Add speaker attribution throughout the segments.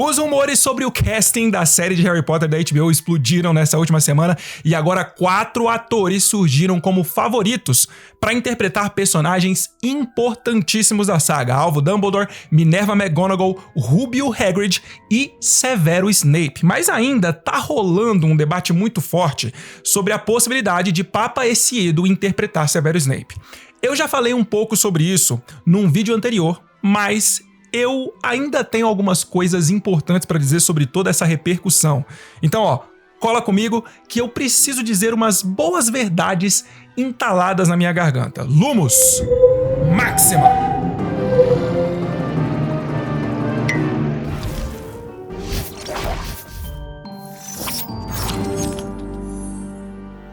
Speaker 1: Os rumores sobre o casting da série de Harry Potter da HBO explodiram nessa última semana e agora 4 atores surgiram como favoritos para interpretar personagens importantíssimos da saga: Alvo Dumbledore, Minerva McGonagall, Rubio Hagrid e Severo Snape. Mas ainda tá rolando um debate muito forte sobre a possibilidade de Papa Essiedo interpretar Severo Snape. Eu já falei um pouco sobre isso num vídeo anterior, mas eu ainda tenho algumas coisas importantes para dizer sobre toda essa repercussão. Então, cola comigo que eu preciso dizer umas boas verdades entaladas na minha garganta. Lumos Máxima!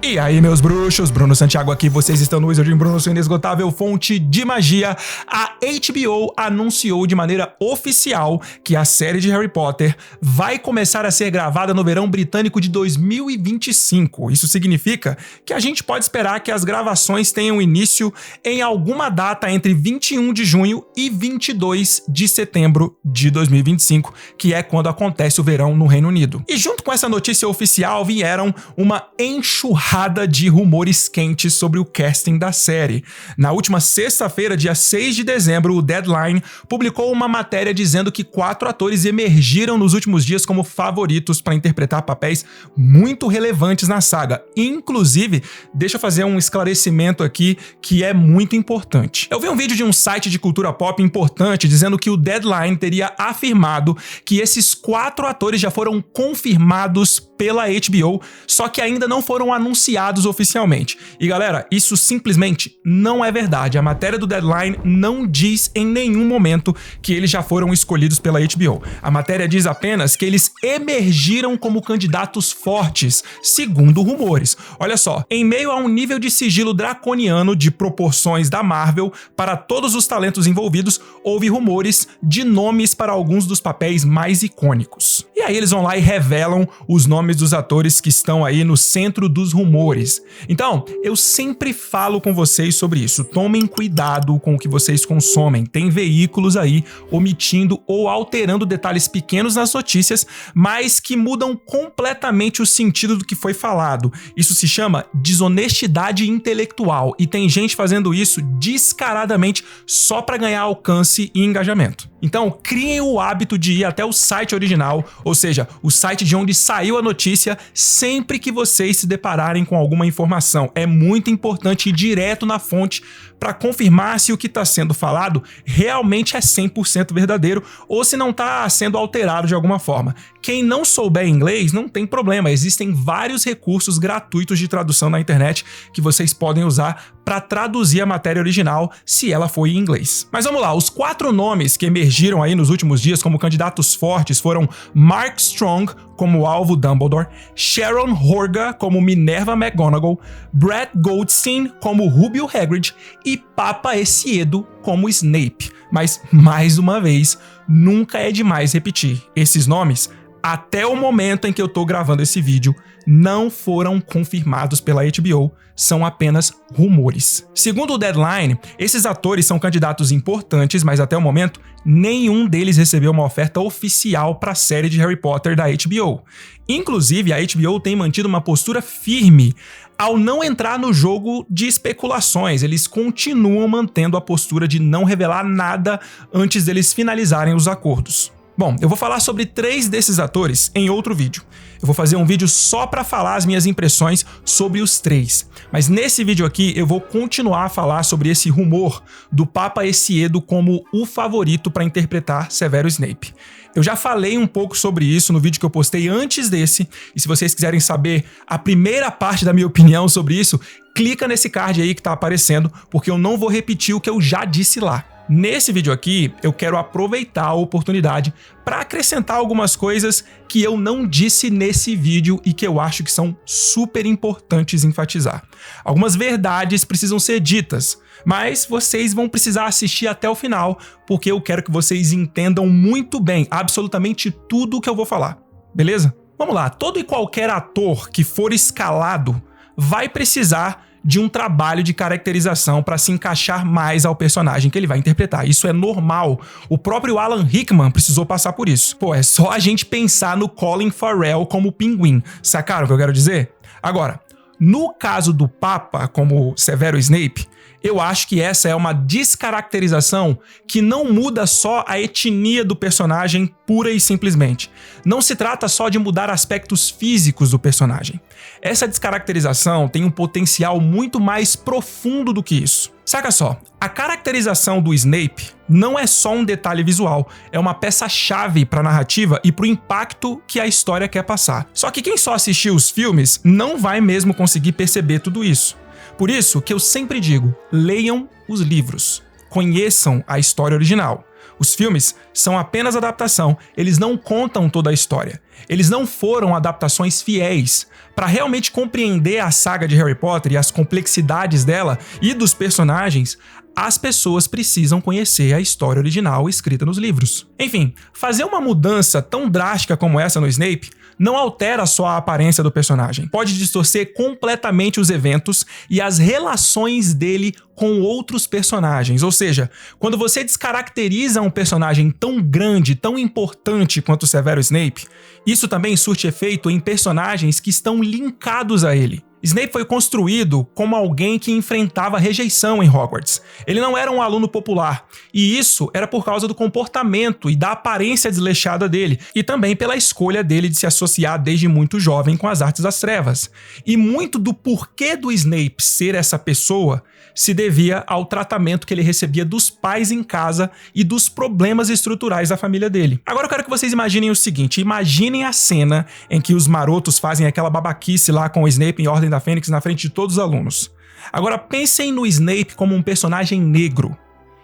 Speaker 1: E aí, meus bruxos, Bruno Santiago aqui, vocês estão no Wizarding Bruno, sua inesgotável fonte de magia. A HBO anunciou de maneira oficial que a série de Harry Potter vai começar a ser gravada no verão britânico de 2025. Isso significa que a gente pode esperar que as gravações tenham início em alguma data entre 21 de junho e 22 de setembro de 2025, que é quando acontece o verão no Reino Unido. E junto com essa notícia oficial vieram uma enxurrada de rumores quentes sobre o casting da série. Na última sexta-feira, dia 6 de dezembro, o Deadline publicou uma matéria dizendo que 4 atores emergiram nos últimos dias como favoritos para interpretar papéis muito relevantes na saga. Inclusive, deixa eu fazer um esclarecimento aqui que é muito importante. Eu vi um vídeo de um site de cultura pop importante dizendo que o Deadline teria afirmado que esses 4 atores já foram confirmados pela HBO, só que ainda não foram anunciados oficialmente. E galera, isso simplesmente não é verdade. A matéria do Deadline não diz em nenhum momento que eles já foram escolhidos pela HBO. A matéria diz apenas que eles emergiram como candidatos fortes, segundo rumores. Olha só, em meio a um nível de sigilo draconiano de proporções da Marvel para todos os talentos envolvidos, houve rumores de nomes para alguns dos papéis mais icônicos. E aí eles vão lá e revelam os nomes dos atores que estão aí no centro dos rumores. Então, eu sempre falo com vocês sobre isso. Tomem cuidado com o que vocês consomem. Tem veículos aí omitindo ou alterando detalhes pequenos nas notícias, mas que mudam completamente o sentido do que foi falado. Isso se chama desonestidade intelectual e tem gente fazendo isso descaradamente só para ganhar alcance e engajamento. Então, criem o hábito de ir até o site original, ou seja, o site de onde saiu a notícia, sempre que vocês se depararem com alguma informação. É muito importante ir direto na fonte para confirmar se o que está sendo falado realmente é 100% verdadeiro ou se não está sendo alterado de alguma forma. Quem não souber inglês, não tem problema, existem vários recursos gratuitos de tradução na internet que vocês podem usar para traduzir a matéria original se ela for em inglês. Mas vamos lá, os 4 nomes que emergiram aí nos últimos dias como candidatos fortes foram Mark Strong como Alvo Dumbledore, Sharon Horga como Minerva McGonagall, Brett Goldstein como Rubio Hagrid e Papa Essiedo como Snape. Mas, mais uma vez, nunca é demais repetir. Esses nomes, até o momento em que eu tô gravando esse vídeo, não foram confirmados pela HBO, são apenas rumores. Segundo o Deadline, esses atores são candidatos importantes, mas até o momento, nenhum deles recebeu uma oferta oficial para a série de Harry Potter da HBO. Inclusive, a HBO tem mantido uma postura firme ao não entrar no jogo de especulações. Eles continuam mantendo a postura de não revelar nada antes deles finalizarem os acordos. Bom, eu vou falar sobre 3 desses atores em outro vídeo. Eu vou fazer um vídeo só para falar as minhas impressões sobre os 3. Mas nesse vídeo aqui eu vou continuar a falar sobre esse rumor do Papa Essiedo como o favorito para interpretar Severo Snape. Eu já falei um pouco sobre isso no vídeo que eu postei antes desse, e se vocês quiserem saber a primeira parte da minha opinião sobre isso, clica nesse card aí que tá aparecendo, porque eu não vou repetir o que eu já disse lá. Nesse vídeo aqui, eu quero aproveitar a oportunidade para acrescentar algumas coisas que eu não disse nesse vídeo e que eu acho que são super importantes enfatizar. Algumas verdades precisam ser ditas, mas vocês vão precisar assistir até o final, porque eu quero que vocês entendam muito bem absolutamente tudo o que eu vou falar, beleza? Vamos lá, todo e qualquer ator que for escalado vai precisar de um trabalho de caracterização para se encaixar mais ao personagem que ele vai interpretar. Isso é normal. O próprio Alan Rickman precisou passar por isso. Pô, é só a gente pensar no Colin Farrell como Pinguim. Sacaram o que eu quero dizer? Agora, no caso do Papa como Severo Snape, eu acho que essa é uma descaracterização que não muda só a etnia do personagem pura e simplesmente. Não se trata só de mudar aspectos físicos do personagem. Essa descaracterização tem um potencial muito mais profundo do que isso. Saca só, a caracterização do Snape não é só um detalhe visual, é uma peça-chave para a narrativa e para o impacto que a história quer passar. Só que quem só assistiu os filmes não vai mesmo conseguir perceber tudo isso. Por isso que eu sempre digo, leiam os livros, conheçam a história original. Os filmes são apenas adaptação, eles não contam toda a história. Eles não foram adaptações fiéis. Para realmente compreender a saga de Harry Potter e as complexidades dela e dos personagens, as pessoas precisam conhecer a história original escrita nos livros. Enfim, fazer uma mudança tão drástica como essa no Snape não altera só a aparência do personagem, pode distorcer completamente os eventos e as relações dele com outros personagens. Ou seja, quando você descaracteriza um personagem tão grande, tão importante quanto Severo Snape, isso também surte efeito em personagens que estão linkados a ele. Snape foi construído como alguém que enfrentava rejeição em Hogwarts. Ele não era um aluno popular, e isso era por causa do comportamento e da aparência desleixada dele, e também pela escolha dele de se associar desde muito jovem com as artes das trevas. E muito do porquê do Snape ser essa pessoa se devia ao tratamento que ele recebia dos pais em casa e dos problemas estruturais da família dele. Agora eu quero que vocês imaginem o seguinte, imaginem a cena em que os marotos fazem aquela babaquice lá com o Snape em Ordem da Fênix na frente de todos os alunos. Agora pensem no Snape como um personagem negro.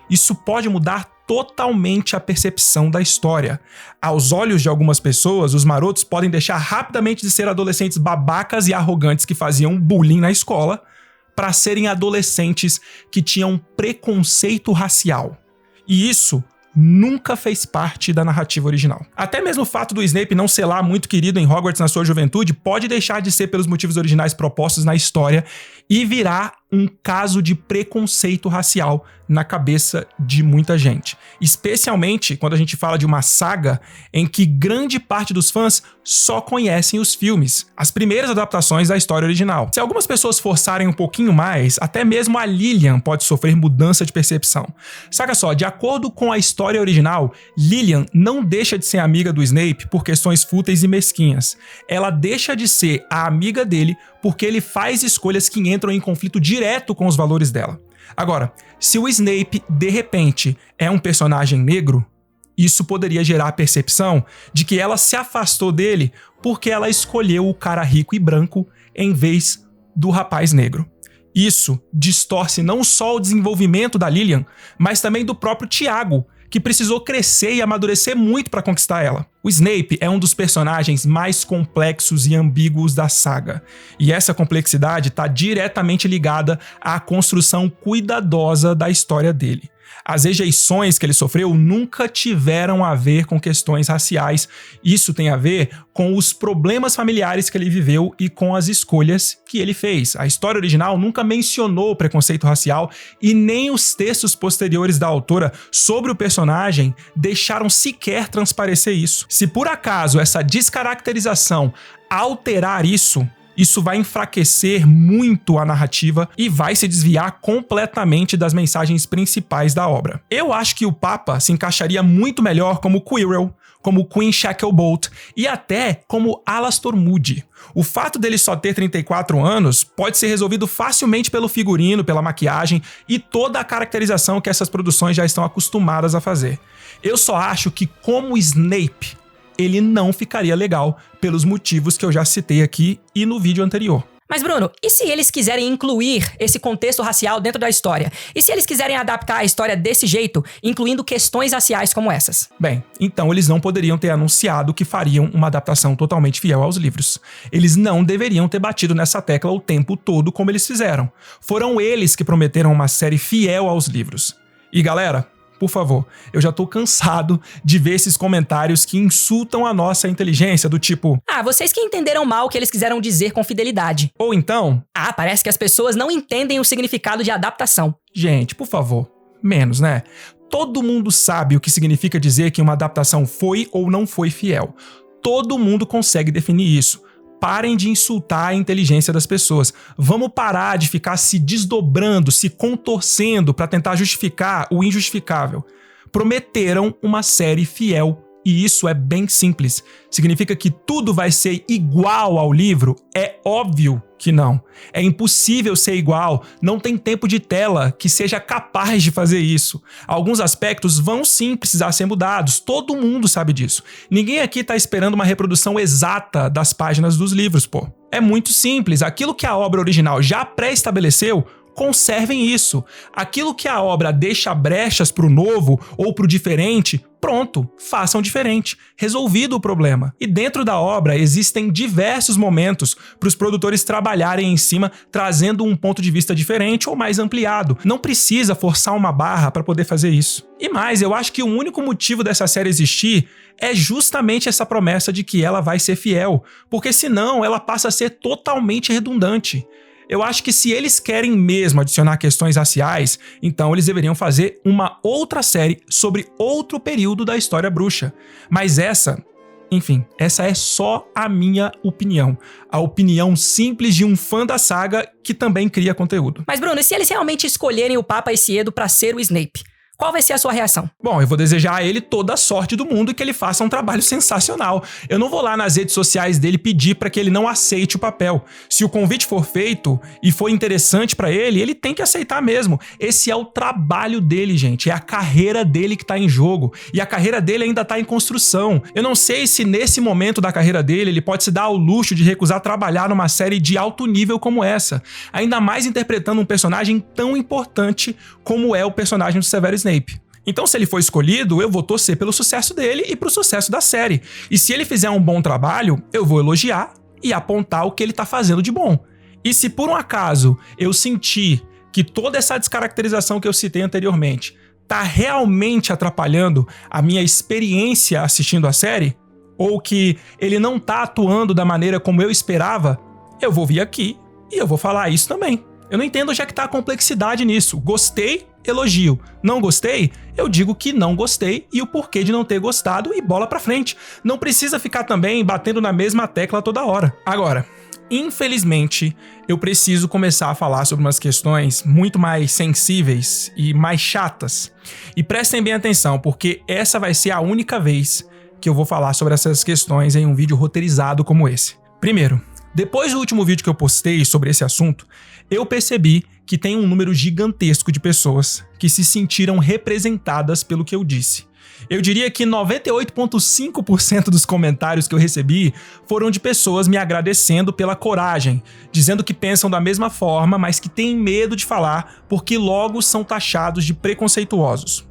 Speaker 1: Isso pode mudar totalmente a percepção da história. Aos olhos de algumas pessoas, os marotos podem deixar rapidamente de ser adolescentes babacas e arrogantes que faziam bullying na escola para serem adolescentes que tinham preconceito racial. E isso nunca fez parte da narrativa original. Até mesmo o fato do Snape não ser lá muito querido em Hogwarts na sua juventude pode deixar de ser pelos motivos originais propostos na história e virar um caso de preconceito racial na cabeça de muita gente. Especialmente quando a gente fala de uma saga em que grande parte dos fãs só conhecem os filmes, as primeiras adaptações da história original. Se algumas pessoas forçarem um pouquinho mais, até mesmo a Lilian pode sofrer mudança de percepção. Saca só, de acordo com a história original, Lilian não deixa de ser amiga do Snape por questões fúteis e mesquinhas. Ela deixa de ser a amiga dele porque ele faz escolhas que entram em conflito direto com os valores dela. Agora, se o Snape, de repente, é um personagem negro, isso poderia gerar a percepção de que ela se afastou dele porque ela escolheu o cara rico e branco em vez do rapaz negro. Isso distorce não só o desenvolvimento da Lilian, mas também do próprio Tiago, que precisou crescer e amadurecer muito para conquistar ela. O Snape é um dos personagens mais complexos e ambíguos da saga, e essa complexidade está diretamente ligada à construção cuidadosa da história dele. As rejeições que ele sofreu nunca tiveram a ver com questões raciais. Isso tem a ver com os problemas familiares que ele viveu e com as escolhas que ele fez. A história original nunca mencionou o preconceito racial e nem os textos posteriores da autora sobre o personagem deixaram sequer transparecer isso. Se por acaso essa descaracterização alterar isso vai enfraquecer muito a narrativa e vai se desviar completamente das mensagens principais da obra. Eu acho que o Papa se encaixaria muito melhor como Quirrell, como Queen Shacklebolt e até como Alastor Moody. O fato dele só ter 34 anos pode ser resolvido facilmente pelo figurino, pela maquiagem e toda a caracterização que essas produções já estão acostumadas a fazer. Eu só acho que como Snape, ele não ficaria legal pelos motivos que eu já citei aqui e no vídeo anterior.
Speaker 2: Mas Bruno, e se eles quiserem incluir esse contexto racial dentro da história? E se eles quiserem adaptar a história desse jeito, incluindo questões raciais como essas?
Speaker 1: Bem, então eles não poderiam ter anunciado que fariam uma adaptação totalmente fiel aos livros. Eles não deveriam ter batido nessa tecla o tempo todo como eles fizeram. Foram eles que prometeram uma série fiel aos livros. E galera, por favor, eu já tô cansado de ver esses comentários que insultam a nossa inteligência, do tipo...
Speaker 2: vocês que entenderam mal o que eles quiseram dizer com fidelidade.
Speaker 1: Ou então...
Speaker 2: parece que as pessoas não entendem o significado de adaptação.
Speaker 1: Gente, por favor, menos, né? Todo mundo sabe o que significa dizer que uma adaptação foi ou não foi fiel. Todo mundo consegue definir isso. Parem de insultar a inteligência das pessoas. Vamos parar de ficar se desdobrando, se contorcendo para tentar justificar o injustificável. Prometeram uma série fiel. E isso é bem simples. Significa que tudo vai ser igual ao livro? É óbvio que não. É impossível ser igual. Não tem tempo de tela que seja capaz de fazer isso. Alguns aspectos vão sim precisar ser mudados. Todo mundo sabe disso. Ninguém aqui tá esperando uma reprodução exata das páginas dos livros, pô. É muito simples. Aquilo que a obra original já pré-estabeleceu, conservem isso. Aquilo que a obra deixa brechas pro novo ou pro diferente, pronto, façam diferente. Resolvido o problema. E dentro da obra existem diversos momentos para os produtores trabalharem em cima, trazendo um ponto de vista diferente ou mais ampliado. Não precisa forçar uma barra para poder fazer isso. E mais, eu acho que o único motivo dessa série existir é justamente essa promessa de que ela vai ser fiel, porque senão ela passa a ser totalmente redundante. Eu acho que se eles querem mesmo adicionar questões raciais, então eles deveriam fazer uma outra série sobre outro período da história bruxa. Mas essa é só a minha opinião. A opinião simples de um fã da saga que também cria conteúdo.
Speaker 2: Mas Bruno, e se eles realmente escolherem o Papa Essiedo pra ser o Snape? Qual vai ser a sua reação?
Speaker 1: Bom, eu vou desejar a ele toda a sorte do mundo e que ele faça um trabalho sensacional. Eu não vou lá nas redes sociais dele pedir para que ele não aceite o papel. Se o convite for feito e for interessante para ele, ele tem que aceitar mesmo. Esse é o trabalho dele, gente. É a carreira dele que tá em jogo. E a carreira dele ainda tá em construção. Eu não sei se nesse momento da carreira dele ele pode se dar ao luxo de recusar trabalhar numa série de alto nível como essa. Ainda mais interpretando um personagem tão importante como é o personagem do Severo Snape. Então, se ele for escolhido, eu vou torcer pelo sucesso dele e pro sucesso da série. E se ele fizer um bom trabalho, eu vou elogiar e apontar o que ele tá fazendo de bom. E se por um acaso eu sentir que toda essa descaracterização que eu citei anteriormente tá realmente atrapalhando a minha experiência assistindo a série, ou que ele não tá atuando da maneira como eu esperava, eu vou vir aqui e eu vou falar isso também. Eu não entendo onde é que tá a complexidade nisso. Gostei, elogio. Não gostei, eu digo que não gostei e o porquê de não ter gostado e bola pra frente. Não precisa ficar também batendo na mesma tecla toda hora. Agora, infelizmente, eu preciso começar a falar sobre umas questões muito mais sensíveis e mais chatas. E prestem bem atenção, porque essa vai ser a única vez que eu vou falar sobre essas questões em um vídeo roteirizado como esse. Primeiro, depois do último vídeo que eu postei sobre esse assunto, eu percebi que tem um número gigantesco de pessoas que se sentiram representadas pelo que eu disse. Eu diria que 98,5% dos comentários que eu recebi foram de pessoas me agradecendo pela coragem, dizendo que pensam da mesma forma, mas que têm medo de falar porque logo são taxados de preconceituosos.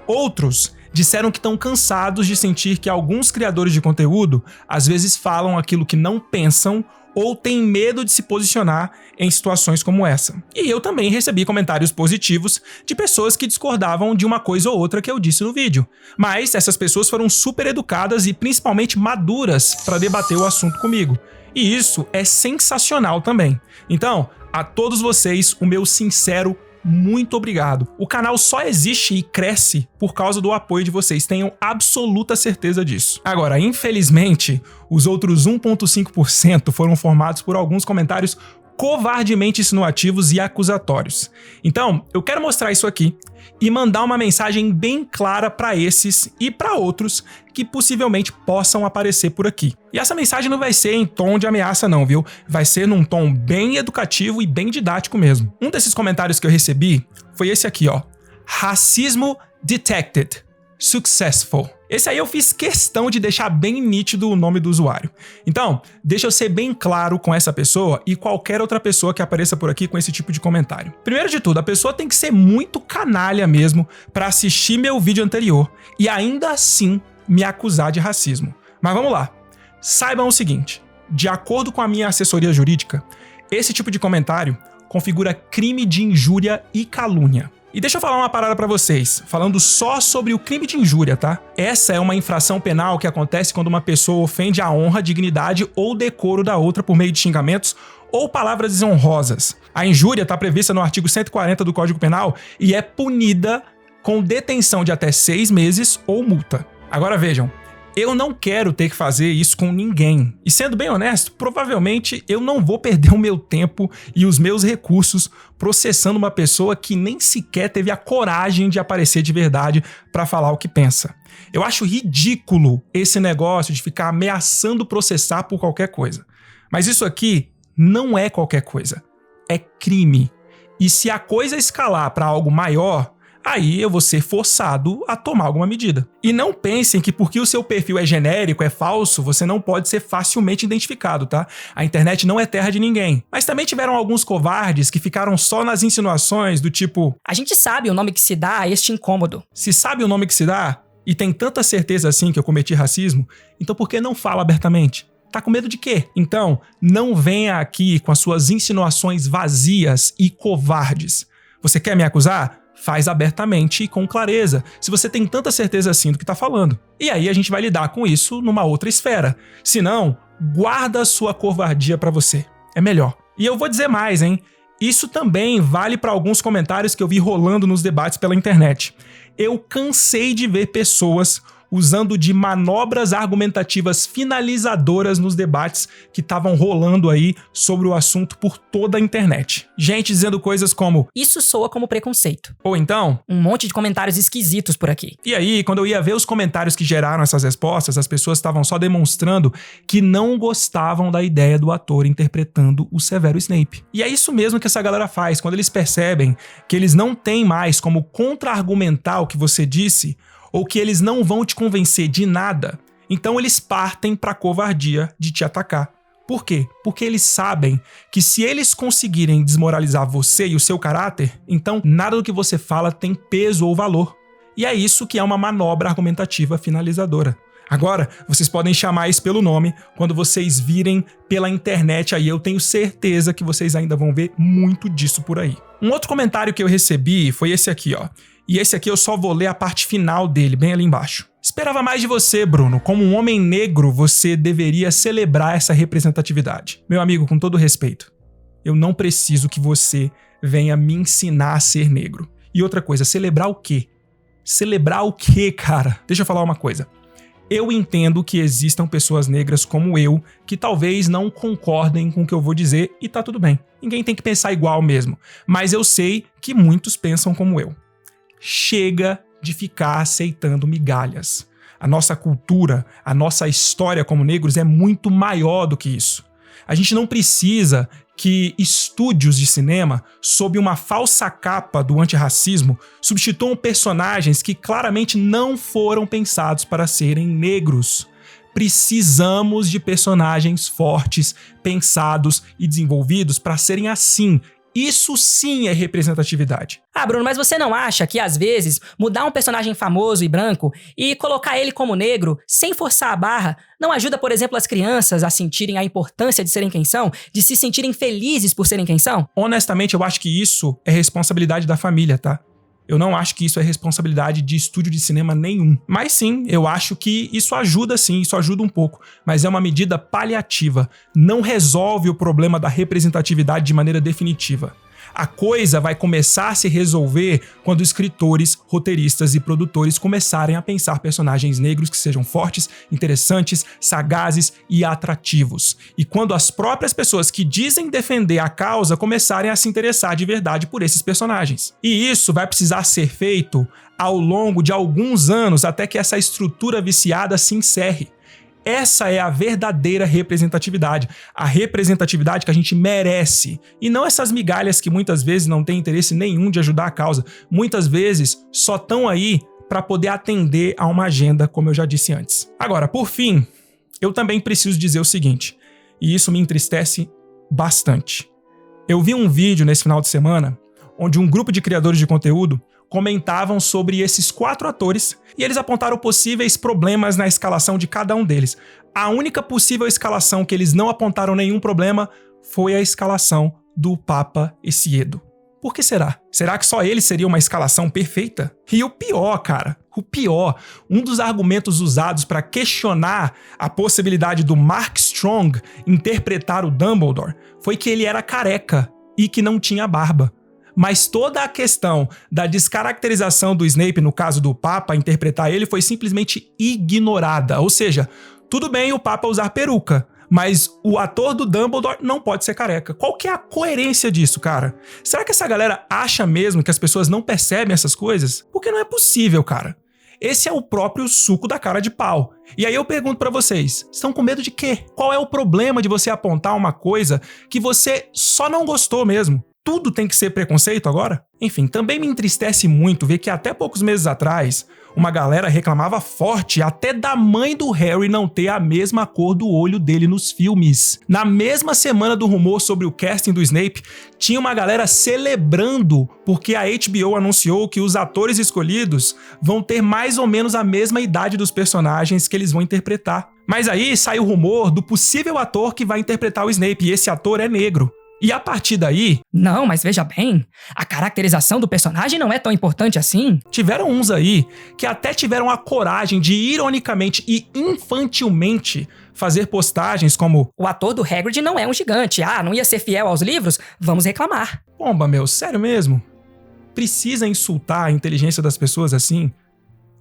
Speaker 1: Outros disseram que estão cansados de sentir que alguns criadores de conteúdo às vezes falam aquilo que não pensam ou têm medo de se posicionar em situações como essa. E eu também recebi comentários positivos de pessoas que discordavam de uma coisa ou outra que eu disse no vídeo. Mas essas pessoas foram super educadas e principalmente maduras para debater o assunto comigo. E isso é sensacional também. Então, a todos vocês, o meu sincero muito obrigado. O canal só existe e cresce por causa do apoio de vocês, tenham absoluta certeza disso. Agora, infelizmente, os outros 1,5% foram formados por alguns comentários covardemente insinuativos e acusatórios. Então, eu quero mostrar isso aqui e mandar uma mensagem bem clara para esses e para outros que possivelmente possam aparecer por aqui. E essa mensagem não vai ser em tom de ameaça não, viu? Vai ser num tom bem educativo e bem didático mesmo. Um desses comentários que eu recebi foi esse aqui, ó. Racismo detected. Successful. Esse aí eu fiz questão de deixar bem nítido o nome do usuário. Então, deixa eu ser bem claro com essa pessoa e qualquer outra pessoa que apareça por aqui com esse tipo de comentário. Primeiro de tudo, a pessoa tem que ser muito canalha mesmo para assistir meu vídeo anterior e ainda assim me acusar de racismo. Mas vamos lá. Saibam o seguinte, de acordo com a minha assessoria jurídica, esse tipo de comentário configura crime de injúria e calúnia. E deixa eu falar uma parada pra vocês, falando só sobre o crime de injúria, tá? Essa é uma infração penal que acontece quando uma pessoa ofende a honra, dignidade ou decoro da outra por meio de xingamentos ou palavras desonrosas. A injúria está prevista no artigo 140 do Código Penal e é punida com detenção de até 6 meses ou multa. Agora vejam, eu não quero ter que fazer isso com ninguém. E sendo bem honesto, provavelmente eu não vou perder o meu tempo e os meus recursos processando uma pessoa que nem sequer teve a coragem de aparecer de verdade para falar o que pensa. Eu acho ridículo esse negócio de ficar ameaçando processar por qualquer coisa. Mas isso aqui não é qualquer coisa. É crime. E se a coisa escalar para algo maior, aí eu vou ser forçado a tomar alguma medida. E não pensem que porque o seu perfil é genérico, é falso, você não pode ser facilmente identificado, tá? A internet não é terra de ninguém. Mas também tiveram alguns covardes que ficaram só nas insinuações do tipo:
Speaker 2: a gente sabe o nome que se dá a este incômodo.
Speaker 1: Se sabe o nome que se dá e tem tanta certeza assim que eu cometi racismo, então por que não fala abertamente? Tá com medo de quê? Então, não venha aqui com as suas insinuações vazias e covardes. Você quer me acusar? Faz abertamente e com clareza, se você tem tanta certeza assim do que tá falando. E aí a gente vai lidar com isso numa outra esfera. Se não, guarda a sua covardia pra você. É melhor. E eu vou dizer mais, hein? Isso também vale pra alguns comentários que eu vi rolando nos debates pela internet. Eu cansei de ver pessoas usando de manobras argumentativas finalizadoras nos debates que estavam rolando aí sobre o assunto por toda a internet. Gente dizendo coisas como:
Speaker 2: isso soa como preconceito.
Speaker 1: Ou então:
Speaker 2: um monte de comentários esquisitos por aqui.
Speaker 1: E aí, quando eu ia ver os comentários que geraram essas respostas, as pessoas estavam só demonstrando que não gostavam da ideia do ator interpretando o Severo Snape. E é isso mesmo que essa galera faz, quando eles percebem que eles não têm mais como contra-argumentar o que você disse, ou que eles não vão te convencer de nada, então eles partem pra covardia de te atacar. Por quê? Porque eles sabem que se eles conseguirem desmoralizar você e o seu caráter, então nada do que você fala tem peso ou valor. E é isso que é uma manobra argumentativa finalizadora. Agora, vocês podem chamar isso pelo nome quando vocês virem pela internet, aí eu tenho certeza que vocês ainda vão ver muito disso por aí. Um outro comentário que eu recebi foi esse aqui, ó. E esse aqui eu só vou ler a parte final dele, bem ali embaixo. Esperava mais de você, Bruno. Como um homem negro, você deveria celebrar essa representatividade. Meu amigo, com todo respeito, eu não preciso que você venha me ensinar a ser negro. E outra coisa, celebrar o quê? Celebrar o quê, cara? Deixa eu falar uma coisa. Eu entendo que existam pessoas negras como eu que talvez não concordem com o que eu vou dizer e tá tudo bem. Ninguém tem que pensar igual mesmo. Mas eu sei que muitos pensam como eu. Chega de ficar aceitando migalhas. A nossa cultura, a nossa história como negros é muito maior do que isso. A gente não precisa que estúdios de cinema, sob uma falsa capa do antirracismo, substituam personagens que claramente não foram pensados para serem negros. Precisamos de personagens fortes, pensados e desenvolvidos para serem assim. Isso sim é representatividade.
Speaker 2: Ah, Bruno, mas você não acha que, às vezes, mudar um personagem famoso e branco e colocar ele como negro, sem forçar a barra, não ajuda, por exemplo, as crianças a sentirem a importância de serem quem são, de se sentirem felizes por serem quem são?
Speaker 1: Honestamente, eu acho que isso é responsabilidade da família, tá? Eu não acho que isso é responsabilidade de estúdio de cinema nenhum. Mas sim, eu acho que isso ajuda sim, isso ajuda um pouco. Mas é uma medida paliativa. Não resolve o problema da representatividade de maneira definitiva. A coisa vai começar a se resolver quando escritores, roteiristas e produtores começarem a pensar personagens negros que sejam fortes, interessantes, sagazes e atrativos. E quando as próprias pessoas que dizem defender a causa começarem a se interessar de verdade por esses personagens. E isso vai precisar ser feito ao longo de alguns anos até que essa estrutura viciada se encerre. Essa é a verdadeira representatividade, a representatividade que a gente merece, e não essas migalhas que muitas vezes não têm interesse nenhum de ajudar a causa, muitas vezes só estão aí para poder atender a uma agenda, como eu já disse antes. Agora, por fim, eu também preciso dizer o seguinte, e isso me entristece bastante. Eu vi um vídeo nesse final de semana onde um grupo de criadores de conteúdo comentavam sobre esses 4 atores e eles apontaram possíveis problemas na escalação de cada um deles. A única possível escalação que eles não apontaram nenhum problema foi a escalação do Papa Essiedo. Por que será? Será que só ele seria uma escalação perfeita? E o pior, cara, um dos argumentos usados para questionar a possibilidade do Mark Strong interpretar o Dumbledore foi que ele era careca e que não tinha barba. Mas toda a questão da descaracterização do Snape, no caso do Papa interpretar ele, foi simplesmente ignorada. Ou seja, tudo bem o Papa usar peruca, mas o ator do Dumbledore não pode ser careca. Qual que é a coerência disso, cara? Será que essa galera acha mesmo que as pessoas não percebem essas coisas? Porque não é possível, cara. Esse é o próprio suco da cara de pau. E aí eu pergunto pra vocês, estão com medo de quê? Qual é o problema de você apontar uma coisa que você só não gostou mesmo? Tudo tem que ser preconceito agora? Enfim, também me entristece muito ver que até poucos meses atrás, uma galera reclamava forte até da mãe do Harry não ter a mesma cor do olho dele nos filmes. Na mesma semana do rumor sobre o casting do Snape, tinha uma galera celebrando porque a HBO anunciou que os atores escolhidos vão ter mais ou menos a mesma idade dos personagens que eles vão interpretar. Mas aí saiu o rumor do possível ator que vai interpretar o Snape, e esse ator é negro. E a partir daí...
Speaker 2: Não, mas veja bem, a caracterização do personagem não é tão importante assim.
Speaker 1: Tiveram uns aí que até tiveram a coragem de ironicamente e infantilmente fazer postagens como:
Speaker 2: o ator do Hagrid não é um gigante, não ia ser fiel aos livros? Vamos reclamar.
Speaker 1: Pomba, meu, sério mesmo? Precisa insultar a inteligência das pessoas assim?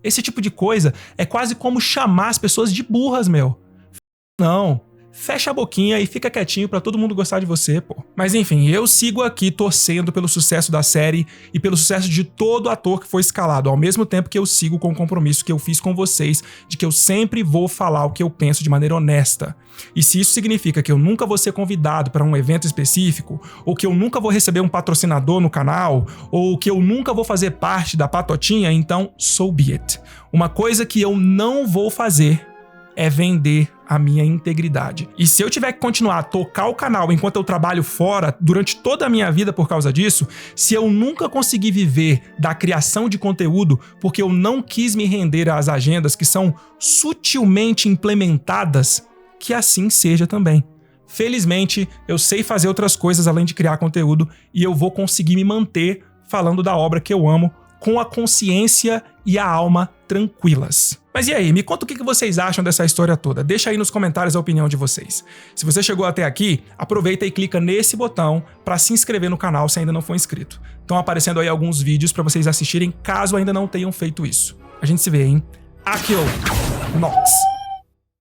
Speaker 1: Esse tipo de coisa é quase como chamar as pessoas de burras, meu. Não. Fecha a boquinha e fica quietinho pra todo mundo gostar de você, pô. Mas enfim, eu sigo aqui torcendo pelo sucesso da série e pelo sucesso de todo ator que foi escalado, ao mesmo tempo que eu sigo com o compromisso que eu fiz com vocês de que eu sempre vou falar o que eu penso de maneira honesta. E se isso significa que eu nunca vou ser convidado para um evento específico, ou que eu nunca vou receber um patrocinador no canal, ou que eu nunca vou fazer parte da patotinha, então so be it. Uma coisa que eu não vou fazer é vender a minha integridade. E se eu tiver que continuar a tocar o canal enquanto eu trabalho fora durante toda a minha vida por causa disso, se eu nunca conseguir viver da criação de conteúdo porque eu não quis me render às agendas que são sutilmente implementadas, que assim seja também. Felizmente, eu sei fazer outras coisas além de criar conteúdo e eu vou conseguir me manter falando da obra que eu amo com a consciência e a alma tranquilas. Mas e aí, me conta o que vocês acham dessa história toda. Deixa aí nos comentários a opinião de vocês. Se você chegou até aqui, aproveita e clica nesse botão para se inscrever no canal se ainda não for inscrito. Estão aparecendo aí alguns vídeos para vocês assistirem caso ainda não tenham feito isso. A gente se vê, hein? Akio Nox.